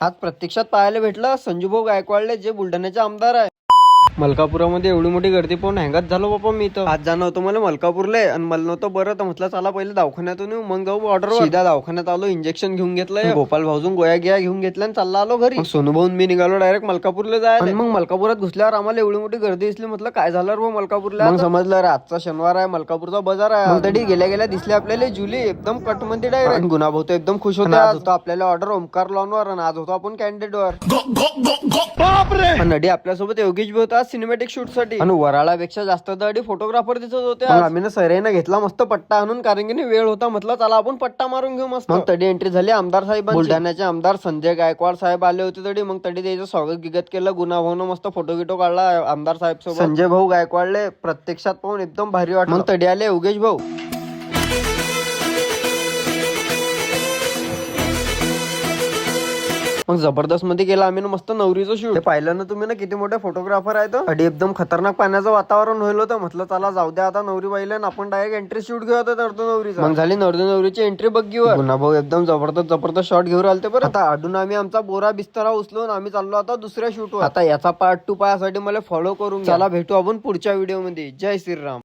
आज प्रत्यक्षात पाहायला भेटलं संजूभाऊ गायकवाडले, जे बुलढाण्याचे आमदार आहे. मलकापुरामध्ये एवढी मोठी गर्दी पाहून हँगच झालो बापा मी. तर आज जाणं होतं मला मलकापूरला आणि मला नव्हतं बरं, तर म्हटलं चला पहिले दवाखान्यातून येऊ मग जाऊ ऑर्डर. सीधा दवाखान्यात आलो, इंजेक्शन घेऊन घेतलं, गोपाल भाऊजून गोया गिया घेऊन घेतल्या आणि चालला आलो घरी. सोनू भाऊन मी निघालो डायरेक्ट मलकापूरला जायला. मग मलकापुरात घुसल्यावर आम्हाला एवढी मोठी गर्दी दिसली, म्हटलं काय झालं रे मलकापूरला. मग समजलं रे आजचा शनिवार आहे, मलकापूरचा बाजार आहे. मग तरी गेल्या गेल्या दिसले आपल्याला जुली एकदम कट मध्ये डायरेक्ट. गुन्हा भाऊ तो एकदम खुश होता. आज होता आपल्याला ऑर्डर ओमकार लॉनवर आणि आज होतो आपण कॅन्डिडेटवर. नडी आपल्यासोबत योगेश भाऊ होता सिनेमॅटिक शूट साठी आणि वराळापेक्षा जास्त दाडी फोटोग्राफर दिसत होते. आम्ही सरेनं घेतला मस्त पट्टा आणून, कारण की वेळ होता, म्हटलं चला आपण पट्टा मारून घेऊ मस्त. मग तडी एंट्री झाली आमदार साहेब, बुलढाण्याचे आमदार संजय गायकवाड साहेब आले होते तडी. मग तडी त्याचं स्वागत गिगत केलं, गुन्हा भाऊन मस्त फोटो गिटो काढला आमदार साहेब सोबत. संजय भाऊ गायकवाडले प्रत्यक्षात पाहून एकदम भारी वाटलं. मग तडी आले योगेश भाऊ. मग जबरदस्त मध्ये गेला आम्ही मस्त नवरीचं शूट. पाहिलं ना तुम्ही ना किती मोठे फोटोग्राफर आहेत. आणि एकदम खतरनाक पाण्याचं वातावरण होईल होतं. म्हटलं चला जाऊ द्या आता नवरी पाहिलं ना आपण डायरेक्ट एंट्री शूट घेऊ होतं तर नवरीचं. मग झाली नवरीची एंट्री बघ गुन्हा भाऊ एकदम जबरदस्त शॉट घेऊन आलते. बरं आता अडून आम्ही आमचा बोरा बिस्तरा उचलून आम्ही चाललो आता दुसऱ्या शूटवर. आता याचा पार्ट 2 पाहण्यासाठी मला फॉलो करून चला भेटू आपण पुढच्या व्हिडिओ मध्ये. जय श्रीराम.